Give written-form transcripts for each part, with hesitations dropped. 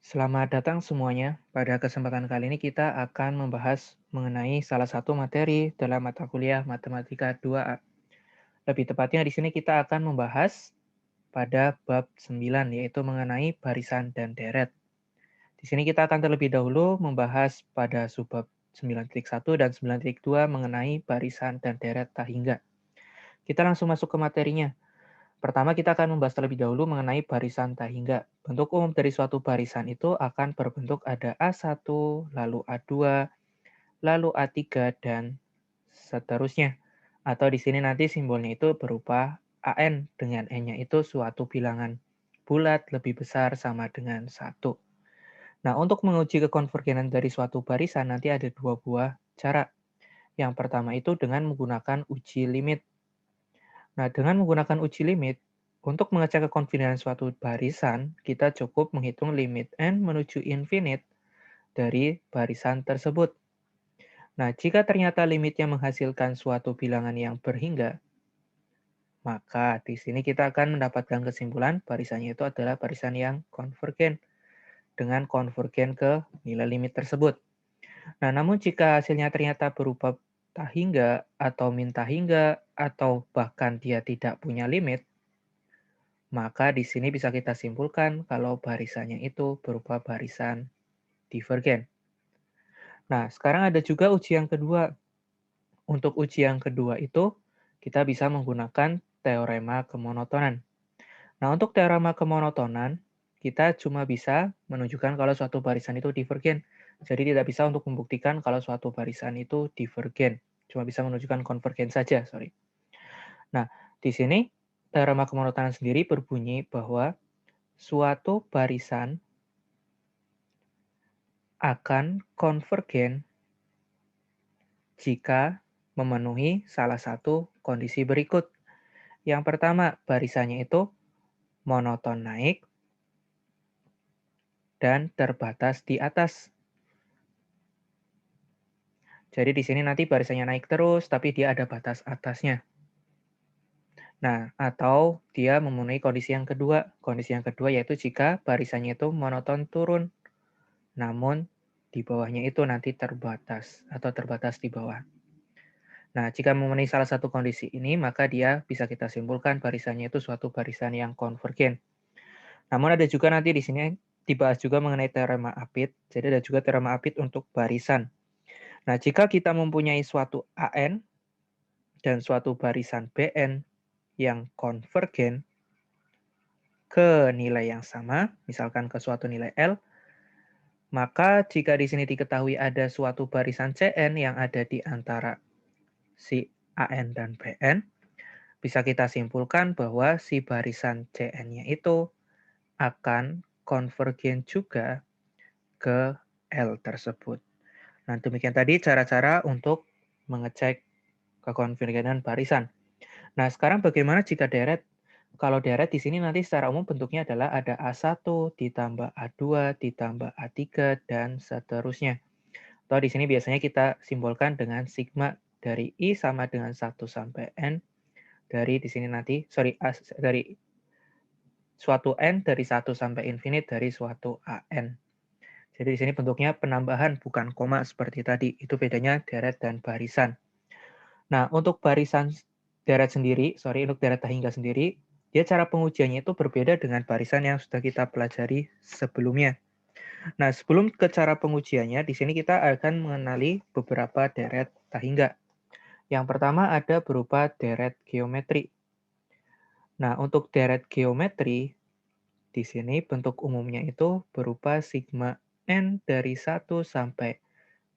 Selamat datang semuanya. Pada kesempatan kali ini kita akan membahas mengenai salah satu materi dalam mata kuliah Matematika 2A. Lebih tepatnya di sini kita akan membahas pada bab 9 yaitu mengenai barisan dan deret. Di sini kita akan terlebih dahulu membahas pada subbab 9.1 dan 9.2 mengenai barisan dan deret tak hingga. Kita langsung masuk ke materinya. Pertama, kita akan membahas terlebih dahulu mengenai barisan tak hingga. Bentuk umum dari suatu barisan itu akan berbentuk ada A1, lalu A2, lalu A3, dan seterusnya. Atau di sini nanti simbolnya itu berupa AN, dengan N-nya itu suatu bilangan bulat lebih besar sama dengan 1. Nah, untuk menguji kekonvergenan dari suatu barisan nanti ada dua buah cara. Yang pertama itu dengan menggunakan uji limit. Nah, dengan menggunakan uji limit, untuk mengecek kekonfirman suatu barisan, kita cukup menghitung limit n menuju infinite dari barisan tersebut. Nah, jika ternyata limitnya menghasilkan suatu bilangan yang berhingga, maka di sini kita akan mendapatkan kesimpulan barisannya itu adalah barisan yang konvergen dengan konvergen ke nilai limit tersebut. Nah, namun jika hasilnya ternyata berupa tak hingga atau min tak hingga atau bahkan dia tidak punya limit, maka di sini bisa kita simpulkan kalau barisannya itu berupa barisan divergen. Nah, sekarang ada juga uji yang kedua. Untuk uji yang kedua itu, kita bisa menggunakan teorema kemonotonan. Nah, untuk teorema kemonotonan, kita cuma bisa menunjukkan kalau suatu barisan itu divergen. Jadi tidak bisa untuk membuktikan kalau suatu barisan itu divergen. Cuma bisa menunjukkan konvergen saja, sorry. Nah, di sini teorema kemonotonan sendiri berbunyi bahwa suatu barisan akan konvergen jika memenuhi salah satu kondisi berikut. Yang pertama, barisannya itu monoton naik dan terbatas di atas. Jadi di sini nanti barisannya naik terus, tapi dia ada batas atasnya. Nah, atau dia memenuhi kondisi yang kedua. Kondisi yang kedua yaitu jika barisannya itu monoton turun, namun di bawahnya itu nanti terbatas atau terbatas di bawah. Nah, jika memenuhi salah satu kondisi ini, maka dia bisa kita simpulkan barisannya itu suatu barisan yang konvergen. Namun ada juga nanti di sini dibahas juga mengenai teorema Apit. Jadi ada juga teorema Apit untuk barisan. Nah, jika kita mempunyai suatu AN dan suatu barisan BN yang konvergen ke nilai yang sama, misalkan ke suatu nilai L, maka jika di sini diketahui ada suatu barisan CN yang ada di antara si AN dan BN, bisa kita simpulkan bahwa si barisan CN-nya itu akan konvergen juga ke L tersebut. Nah, demikian tadi cara-cara untuk mengecek kekonvergenan barisan. Nah, sekarang bagaimana jika deret? Kalau deret di sini nanti secara umum bentuknya adalah ada A1 ditambah A2 ditambah A3 dan seterusnya. Atau di sini biasanya kita simbolkan dengan sigma dari I sama dengan 1 sampai N dari di sini nanti, sorry, dari suatu N dari 1 sampai infinite dari suatu AN. Jadi di sini bentuknya penambahan bukan koma seperti tadi. Itu bedanya deret dan barisan. Nah, untuk barisan deret sendiri, sorry, untuk deret tak hingga sendiri, dia cara pengujiannya itu berbeda dengan barisan yang sudah kita pelajari sebelumnya. Nah, sebelum ke cara pengujiannya, di sini kita akan mengenali beberapa deret tak hingga. Yang pertama ada berupa deret geometri. Nah, untuk deret geometri, di sini bentuk umumnya itu berupa sigma n dari 1 sampai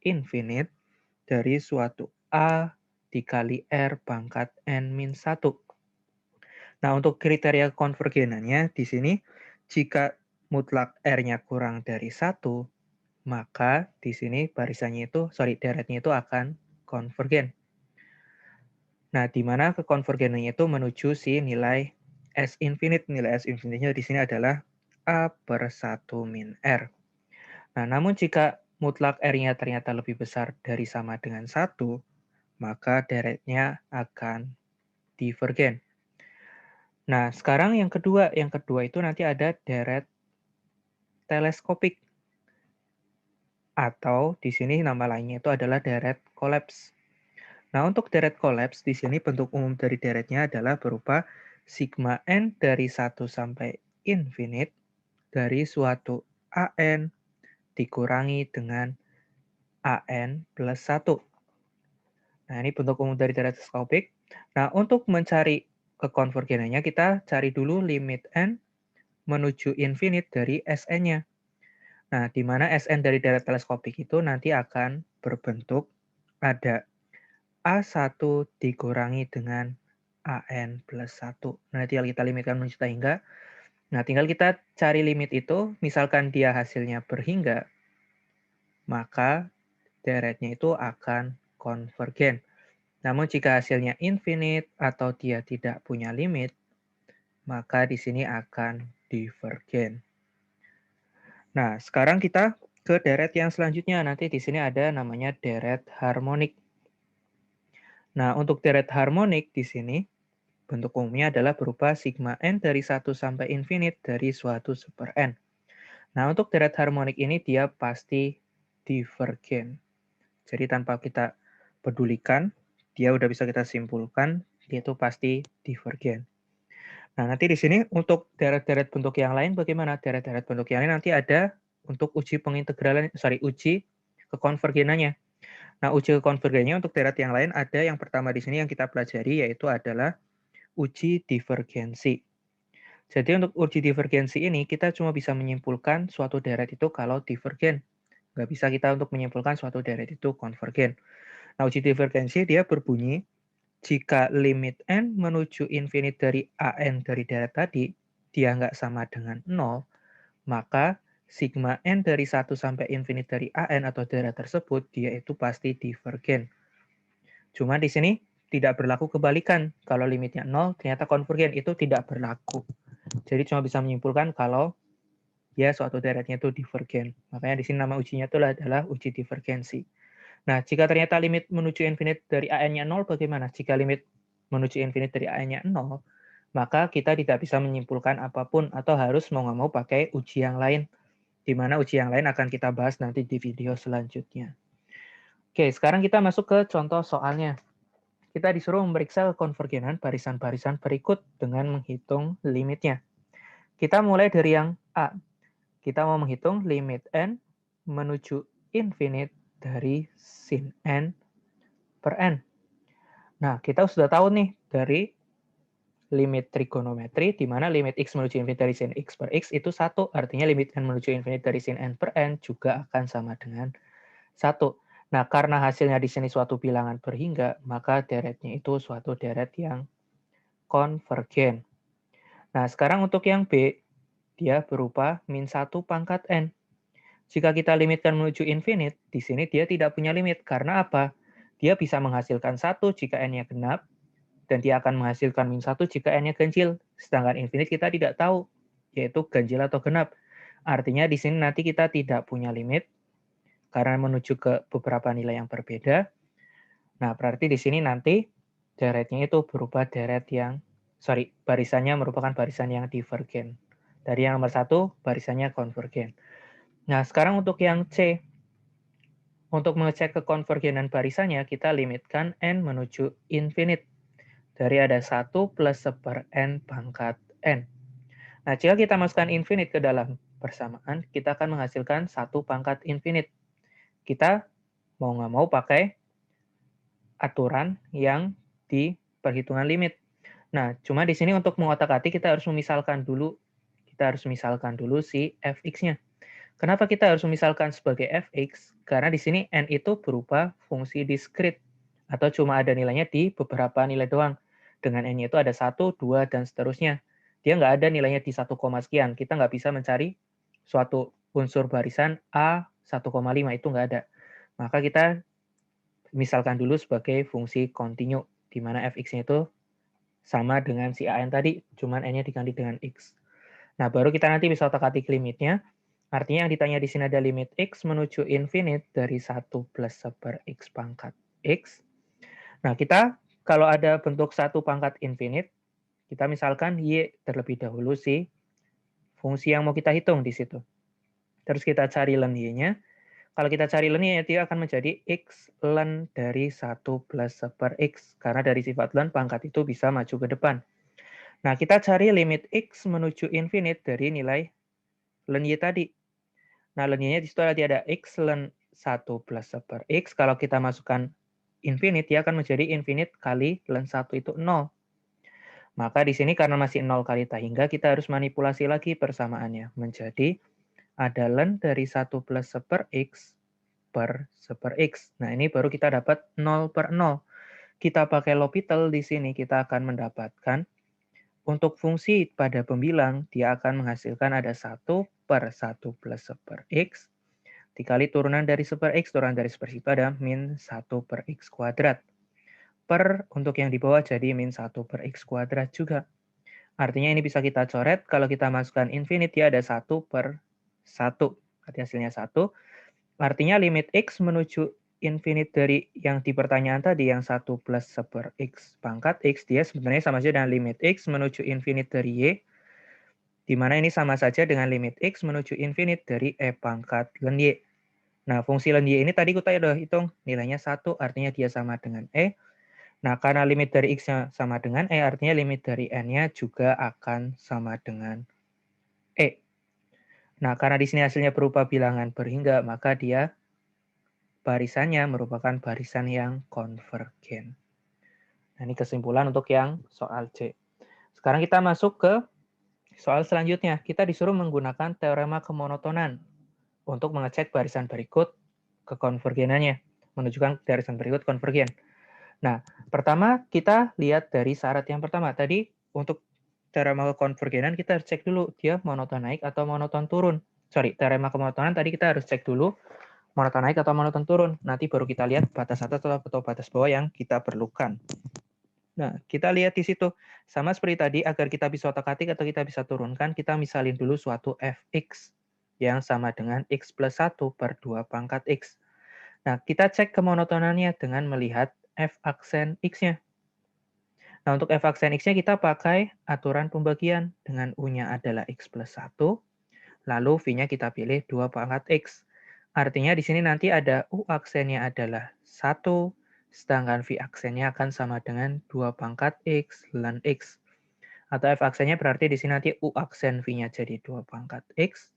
infinite dari suatu A dikali R pangkat N min 1. Nah, untuk kriteria konvergenannya di sini, jika mutlak R-nya kurang dari 1, maka di sini barisannya itu, sorry, deretnya itu akan konvergen. Nah, di mana kekonvergenannya itu menuju si nilai S infinite. Nilai S infinite-nya di sini adalah A per 1 min R. Nah, namun jika mutlak R-nya ternyata lebih besar dari sama dengan 1, maka deretnya akan divergen. Nah, sekarang yang kedua itu nanti ada deret teleskopik. Atau di sini nama lainnya itu adalah deret collapse. Nah, untuk deret collapse di sini bentuk umum dari deretnya adalah berupa sigma n dari 1 sampai infinite dari suatu AN dikurangi dengan AN plus 1. Nah, ini bentuk umum dari deret teleskopik. Nah, untuk mencari kekonvergenannya, kita cari dulu limit n menuju infinite dari Sn-nya. Nah, di mana Sn dari deret teleskopik itu nanti akan berbentuk ada A1 dikurangi dengan AN plus 1. Nah, tinggal kita limitkan menuju hingga. Nah, tinggal kita cari limit itu, misalkan dia hasilnya berhingga, maka deretnya itu akan konvergen. Namun jika hasilnya infinite atau dia tidak punya limit, maka di sini akan divergen. Nah, sekarang kita ke deret yang selanjutnya. Nanti di sini ada namanya deret harmonik. Nah, untuk deret harmonik di sini, bentuk umumnya adalah berupa sigma n dari 1 sampai infinite dari suatu super n. Nah, untuk deret harmonik ini dia pasti divergen. Jadi tanpa kita pedulikan, dia udah bisa kita simpulkan, dia itu pasti divergen. Nah, nanti di sini untuk deret-deret bentuk yang lain bagaimana? Deret-deret bentuk yang lain nanti ada untuk uji pengintegralan, uji kekonvergenannya. Nah, uji kekonvergenannya untuk deret yang lain ada yang pertama di sini yang kita pelajari yaitu adalah uji divergensi. Jadi untuk uji divergensi ini kita cuma bisa menyimpulkan suatu deret itu kalau divergen. Nggak bisa kita untuk menyimpulkan suatu deret itu konvergen. Nah, uji divergensi dia berbunyi jika limit n menuju infinite dari AN dari deret tadi, dia nggak sama dengan 0, maka sigma n dari 1 sampai infinite dari AN atau deret tersebut, dia itu pasti divergen. Cuma di sini tidak berlaku kebalikan. Kalau limitnya 0, ternyata konvergen. Itu tidak berlaku. Jadi cuma bisa menyimpulkan kalau ya suatu deretnya itu divergen. Makanya di sini nama ujinya itu adalah uji divergensi. Nah, jika ternyata limit menuju infinite dari AN-nya 0, bagaimana? Jika limit menuju infinite dari AN-nya 0, maka kita tidak bisa menyimpulkan apapun atau harus mau nggak mau pakai uji yang lain. Di mana uji yang lain akan kita bahas nanti di video selanjutnya. Oke, sekarang kita masuk ke contoh soalnya. Kita disuruh memeriksa konvergenan barisan-barisan berikut dengan menghitung limitnya. Kita mulai dari yang A. Kita mau menghitung limit n menuju infinite dari sin n per n. Nah, kita sudah tahu nih dari limit trigonometri, di mana limit x menuju infinite dari sin x per x itu 1. Artinya limit n menuju infinite dari sin n per n juga akan sama dengan 1. Nah, karena hasilnya di sini suatu bilangan berhingga, maka deretnya itu suatu deret yang konvergen. Nah, sekarang untuk yang B, dia berupa min 1 pangkat n. Jika kita limitkan menuju infinite, di sini dia tidak punya limit. Karena apa? Dia bisa menghasilkan 1 jika n-nya genap, dan dia akan menghasilkan min 1 jika n-nya ganjil. Sedangkan infinite kita tidak tahu, yaitu ganjil atau genap. Artinya di sini nanti kita tidak punya limit, karena menuju ke beberapa nilai yang berbeda. Nah, berarti di sini nanti deretnya itu berupa deret yang, barisannya merupakan barisan yang divergen. Dari yang nomor 1, barisannya konvergen. Nah, sekarang untuk yang C, untuk mengecek kekonvergenan barisannya, kita limitkan n menuju infinite. Dari ada 1 plus 1 per n pangkat n. Nah, jika kita masukkan infinite ke dalam persamaan, kita akan menghasilkan 1 pangkat infinite. Kita mau nggak mau pakai aturan yang di perhitungan limit. Nah, cuma di sini untuk mengotak-atik kita harus memisalkan dulu. Kita harus misalkan dulu si fx-nya. Kenapa kita harus memisalkan sebagai fx? Karena di sini n itu berupa fungsi diskrit atau cuma ada nilainya di beberapa nilai doang. Dengan n-nya itu ada 1, 2, dan seterusnya. Dia nggak ada nilainya di 1, sekian. Kita nggak bisa mencari suatu unsur barisan A 1,5, itu nggak ada. Maka kita misalkan dulu sebagai fungsi kontinu, di mana fx-nya itu sama dengan si an tadi, cuman n-nya diganti dengan x. Nah, baru kita nanti bisa otak-atik limitnya. Artinya yang ditanya di sini ada limit x menuju infinite dari 1 plus 1 per x pangkat x. Nah, kita kalau ada bentuk 1 pangkat infinite, kita misalkan y terlebih dahulu si fungsi yang mau kita hitung di situ. Terus kita cari ln y-nya. Kalau kita cari len-nya, dia akan menjadi X len dari 1 plus 1 per X. Karena dari sifat len, pangkat itu bisa maju ke depan. Nah, kita cari limit X menuju infinite dari nilai len Y tadi. Nah, len Y-nya di situ ada X len 1 plus 1 per X. Kalau kita masukkan infinite, dia akan menjadi infinite kali len 1 itu 0. Maka di sini karena masih 0 kali tahingga, kita harus manipulasi lagi persamaannya. Menjadi ada len dari 1 plus 1 per X per 1 per X. Nah, ini baru kita dapat 0 per 0. Kita pakai L'Hopital di sini, kita akan mendapatkan untuk fungsi pada pembilang, dia akan menghasilkan ada 1 per 1 plus 1 per X, dikali turunan dari 1 per X, turunan dari 1 per X itu ada min 1 per X kuadrat. Per, untuk yang di bawah jadi min 1 per X kuadrat juga. Artinya ini bisa kita coret, kalau kita masukkan infinite, dia ada 1 per 1. Berarti hasilnya 1. Artinya limit X menuju infinite dari yang di pertanyaan tadi, yang 1 plus 1 per X pangkat X, dia sebenarnya sama saja dengan limit X menuju infinite dari Y, di mana ini sama saja dengan limit X menuju infinite dari E pangkat len Y. Nah, fungsi len Y ini tadi kita udah hitung, nilainya 1, artinya dia sama dengan E. Nah, karena limit dari X-nya sama dengan E, artinya limit dari N-nya juga akan sama dengan E. Nah, karena di sini hasilnya berupa bilangan berhingga, maka dia barisannya merupakan barisan yang konvergen. Nah, ini kesimpulan untuk yang soal C. Sekarang kita masuk ke soal selanjutnya. Kita disuruh menggunakan teorema kemonotonan untuk mengecek barisan berikut kekonvergenannya, menunjukkan barisan berikut konvergen. Nah, pertama kita lihat dari syarat yang pertama. Tadi untuk teorema kekonvergenan kita harus cek dulu dia monoton naik atau monoton turun. Sorry, teorema kemonotonan tadi kita harus cek dulu monoton naik atau monoton turun. Nanti baru kita lihat batas atas atau batas bawah yang kita perlukan. Nah, kita lihat di situ. Sama seperti tadi, agar kita bisa otak-atik atau kita bisa turunkan, kita misalin dulu suatu fx yang sama dengan x plus 1 per 2 pangkat x. Nah, kita cek kemonotonannya dengan melihat f aksen x-nya. Nah, untuk f aksen x-nya kita pakai aturan pembagian. Dengan u-nya adalah x plus 1, lalu v-nya kita pilih 2 pangkat x. Artinya di sini nanti ada u aksennya adalah 1, sedangkan v aksennya akan sama dengan 2 pangkat x ln x. Atau f aksennya berarti di sini nanti u aksen v-nya jadi 2 pangkat x,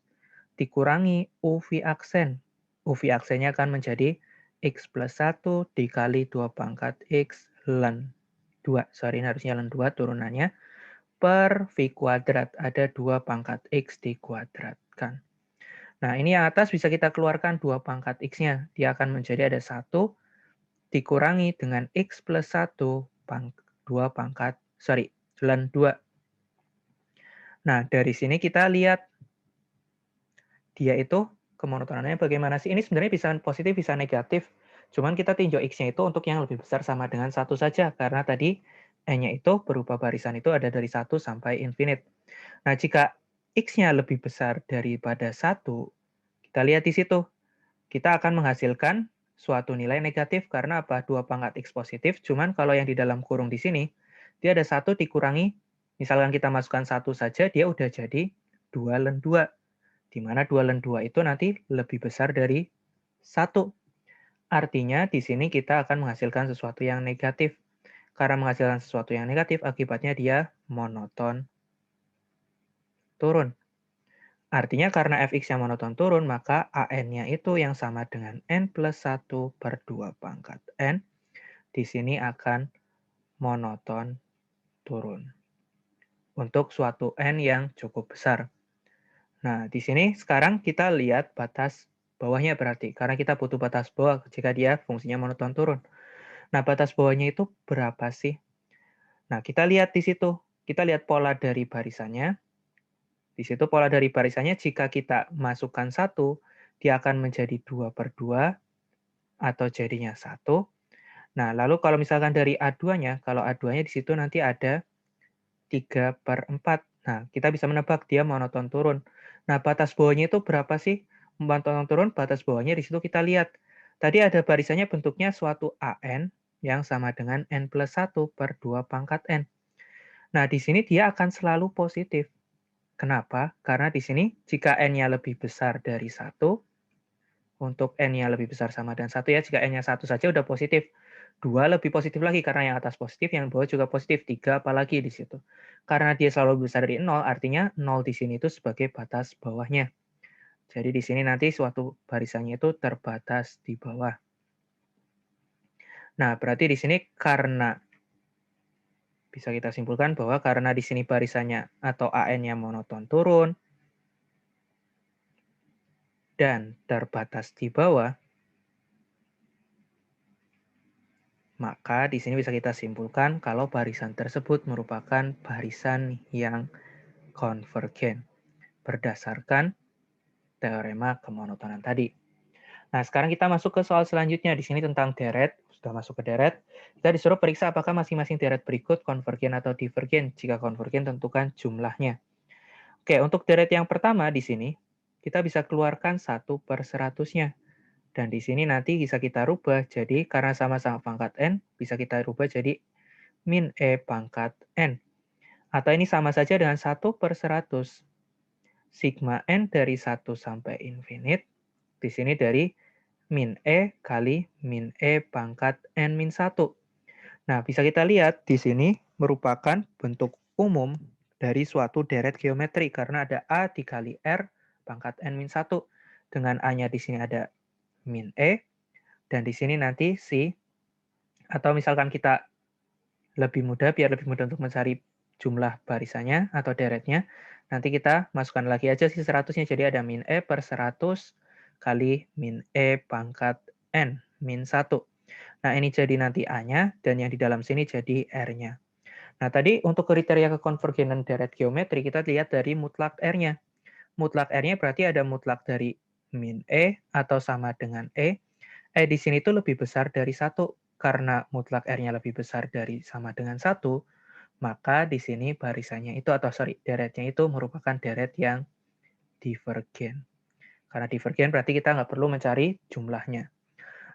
dikurangi u v aksen. U v aksennya akan menjadi x plus 1 dikali 2 pangkat x ln 2. Sorry, ini harusnya ln 2 turunannya. Per v kuadrat. Ada 2 pangkat x dikuadratkan. Nah, ini yang atas bisa kita keluarkan 2 pangkat x-nya. Dia akan menjadi ada 1 dikurangi dengan x plus 1 2 pangkat, ln 2. Nah, dari sini kita lihat dia itu kemonotonannya bagaimana sih. Ini sebenarnya bisa positif, bisa negatif. Cuman kita tinjau x-nya itu untuk yang lebih besar sama dengan 1 saja. Karena tadi n-nya itu berupa barisan itu ada dari 1 sampai infinite. Nah, jika x-nya lebih besar daripada 1, kita lihat di situ. Kita akan menghasilkan suatu nilai negatif karena apa? 2 pangkat x positif, cuman kalau yang di dalam kurung di sini, dia ada 1 dikurangi, misalkan kita masukkan 1 saja, dia udah jadi 2 ln 2. Di mana 2 ln 2 itu nanti lebih besar dari 1. Artinya di sini kita akan menghasilkan sesuatu yang negatif. Karena menghasilkan sesuatu yang negatif, akibatnya dia monoton turun. Artinya karena fx yang monoton turun, maka an-nya itu yang sama dengan n plus 1 per 2 pangkat n. Di sini akan monoton turun. Untuk suatu n yang cukup besar. Nah, di sini sekarang kita lihat batas bawahnya berarti. Karena kita butuh batas bawah jika dia fungsinya monoton turun. Nah, batas bawahnya itu berapa sih? Nah, kita lihat di situ. Kita lihat pola dari barisannya. Di situ pola dari barisannya jika kita masukkan 1, dia akan menjadi 2 per 2 atau jadinya 1. Nah, lalu kalau misalkan dari A2-nya, kalau A2-nya di situ nanti ada 3 per 4. Nah, kita bisa menebak dia monoton turun. Nah, batas bawahnya itu berapa sih? Monoton turun, batas bawahnya di situ kita lihat. Tadi ada barisannya bentuknya suatu AN yang sama dengan N plus 1 per 2 pangkat N. Nah, di sini dia akan selalu positif. Kenapa? Karena di sini jika N-nya lebih besar dari 1, untuk N-nya lebih besar sama dengan 1 ya. Jika N-nya 1 saja udah positif. 2 lebih positif lagi karena yang atas positif, yang bawah juga positif. 3 apalagi di situ. Karena dia selalu lebih besar dari 0, artinya 0 di sini itu sebagai batas bawahnya. Jadi di sini nanti suatu barisannya itu terbatas di bawah. Nah, berarti di sini karena bisa kita simpulkan bahwa karena di sini barisannya atau AN-nya monoton turun dan terbatas di bawah, maka di sini bisa kita simpulkan kalau barisan tersebut merupakan barisan yang konvergen berdasarkan teorema kemonotonan tadi. Nah, sekarang kita masuk ke soal selanjutnya. Di sini tentang deret. Sudah masuk ke deret. Kita disuruh periksa apakah masing-masing deret berikut konvergen atau divergen. Jika konvergen, tentukan jumlahnya. Oke, untuk deret yang pertama di sini, kita bisa keluarkan 1/100-nya. Dan di sini nanti bisa kita rubah. Jadi, karena sama-sama pangkat N, bisa kita rubah jadi min E pangkat N. Atau ini sama saja dengan 1/100. Sigma N dari 1 sampai infinite. Di sini dari min E kali min E pangkat N min 1. Nah, bisa kita lihat di sini merupakan bentuk umum dari suatu deret geometri karena ada A dikali R pangkat N min 1. Dengan A-nya di sini ada min E, dan di sini nanti si, atau misalkan kita lebih mudah, biar lebih mudah untuk mencari jumlah barisannya atau deretnya, nanti kita masukkan lagi aja si 100-nya, jadi ada min E per 100 kali min E pangkat N min 1. Nah, ini jadi nanti A-nya, dan yang di dalam sini jadi R-nya. Nah, tadi untuk kriteria kekonvergenan deret geometri, kita lihat dari mutlak R-nya. Mutlak R-nya berarti ada mutlak dari min E atau sama dengan E. E di sini tuh lebih besar dari 1. Karena mutlak R-nya lebih besar dari sama dengan 1, maka di sini barisannya itu, atau sorry, deretnya itu merupakan deret yang divergen. Karena divergen berarti kita nggak perlu mencari jumlahnya.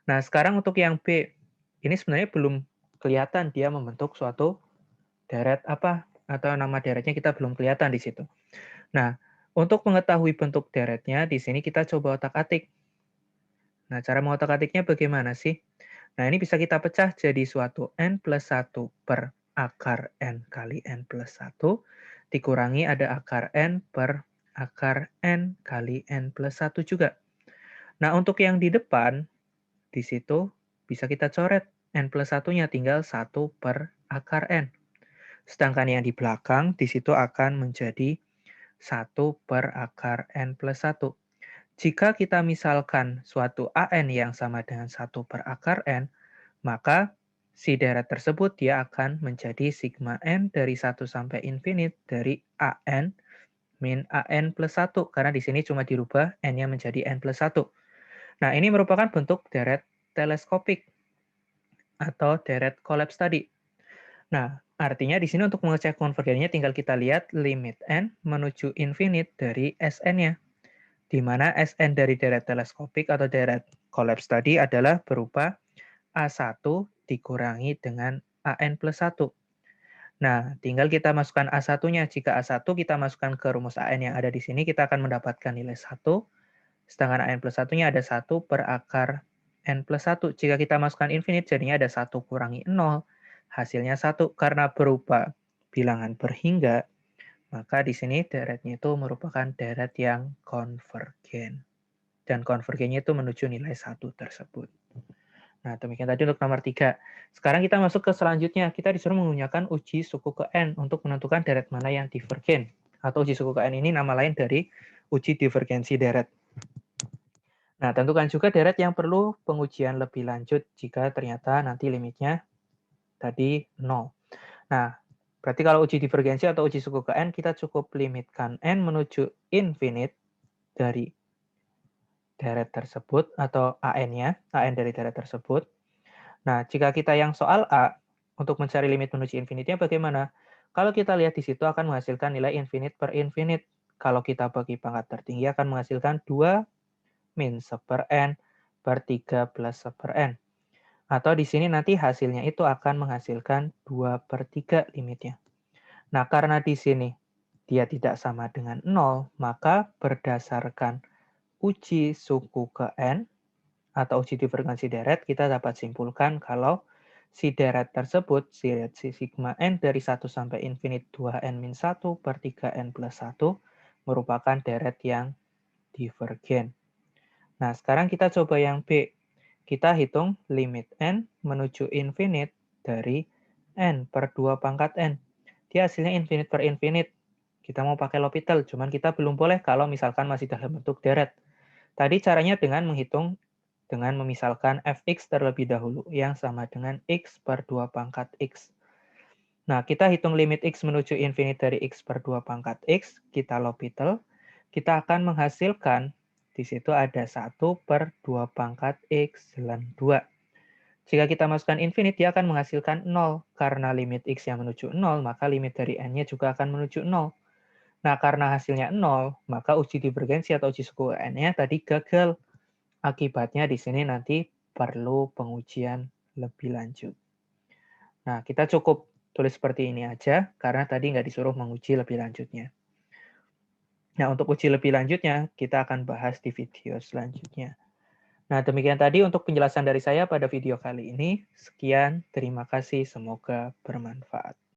Nah, sekarang untuk yang B, ini sebenarnya belum kelihatan dia membentuk suatu deret apa, atau nama deretnya kita belum kelihatan di situ. Nah, untuk mengetahui bentuk deretnya, di sini kita coba otak-atik. Nah, cara mengotak-atiknya bagaimana sih? Nah, ini bisa kita pecah jadi suatu N plus 1 per akar N kali N plus 1, dikurangi ada akar N per akar N kali N plus 1 juga. Nah, untuk yang di depan, di situ bisa kita coret. N plus 1-nya tinggal 1 per akar N. Sedangkan yang di belakang, di situ akan menjadi 1 per akar N plus 1. Jika kita misalkan suatu AN yang sama dengan 1 per akar N, maka si deret tersebut dia akan menjadi sigma N dari 1 sampai infinite dari AN min AN plus 1. Karena di sini cuma dirubah N-nya menjadi N plus 1. Nah, ini merupakan bentuk deret teleskopik atau deret kolaps tadi. Nah, artinya di sini untuk mengecek konvergensinya tinggal kita lihat limit N menuju infinite dari Sn-nya. Di mana Sn dari deret teleskopik atau deret kolaps tadi adalah berupa A1 dikurangi dengan AN plus 1. Nah, tinggal kita masukkan A1-nya. Jika A1 kita masukkan ke rumus AN yang ada di sini, kita akan mendapatkan nilai 1. Sedangkan AN plus 1-nya ada 1 per akar N plus 1. Jika kita masukkan infinite, jadinya ada 1 kurangi 0. Hasilnya 1. Karena berupa bilangan berhingga, maka di sini deretnya itu merupakan deret yang konvergen. Dan konvergennya itu menuju nilai 1 tersebut. Nah, demikian tadi untuk nomor 3. Sekarang kita masuk ke selanjutnya. Kita disuruh menggunakan uji suku ke N untuk menentukan deret mana yang divergen. Atau uji suku ke N ini nama lain dari uji divergensi deret. Nah, tentukan juga deret yang perlu pengujian lebih lanjut jika ternyata nanti limitnya tadi 0. Nah, berarti kalau uji divergensi atau uji suku ke N, kita cukup limitkan N menuju infinite dari deret tersebut atau AN-nya, AN dari deret tersebut. Nah, jika kita yang soal A, untuk mencari limit menuju infinite-nya bagaimana? Kalau kita lihat di situ akan menghasilkan nilai infinite per infinite. Kalau kita bagi pangkat tertinggi akan menghasilkan 2 min 1 per N per 3 plus 1 per N. Atau di sini nanti hasilnya itu akan menghasilkan 2 per 3 limitnya. Nah, karena di sini dia tidak sama dengan 0, maka berdasarkan uji suku ke N, atau uji divergensi deret, kita dapat simpulkan kalau si deret tersebut, si sigma n dari 1 sampai infinite 2n-1 per 3n plus 1 merupakan deret yang divergen. Nah, sekarang kita coba yang B. Kita hitung limit n menuju infinite dari n per 2 pangkat n. Dia hasilnya infinite per infinite. Kita mau pakai L'Hopital, cuman kita belum boleh kalau misalkan masih dalam bentuk deret. Tadi caranya dengan menghitung dengan memisalkan fx terlebih dahulu, yang sama dengan x per 2 pangkat x. Nah, kita hitung limit x menuju infinite dari x per 2 pangkat x, kita L'Hopital, kita akan menghasilkan, di situ ada 1 per 2 pangkat x ln 2. Jika kita masukkan infinite, dia akan menghasilkan 0. Karena limit x yang menuju 0, maka limit dari n-nya juga akan menuju 0. Nah, karena hasilnya 0, maka uji divergensi atau uji suku n-nya tadi gagal. Akibatnya di sini nanti perlu pengujian lebih lanjut. Nah, kita cukup tulis seperti ini aja, karena tadi nggak disuruh menguji lebih lanjutnya. Nah, untuk uji lebih lanjutnya, kita akan bahas di video selanjutnya. Nah, demikian tadi untuk penjelasan dari saya pada video kali ini. Sekian, terima kasih, semoga bermanfaat.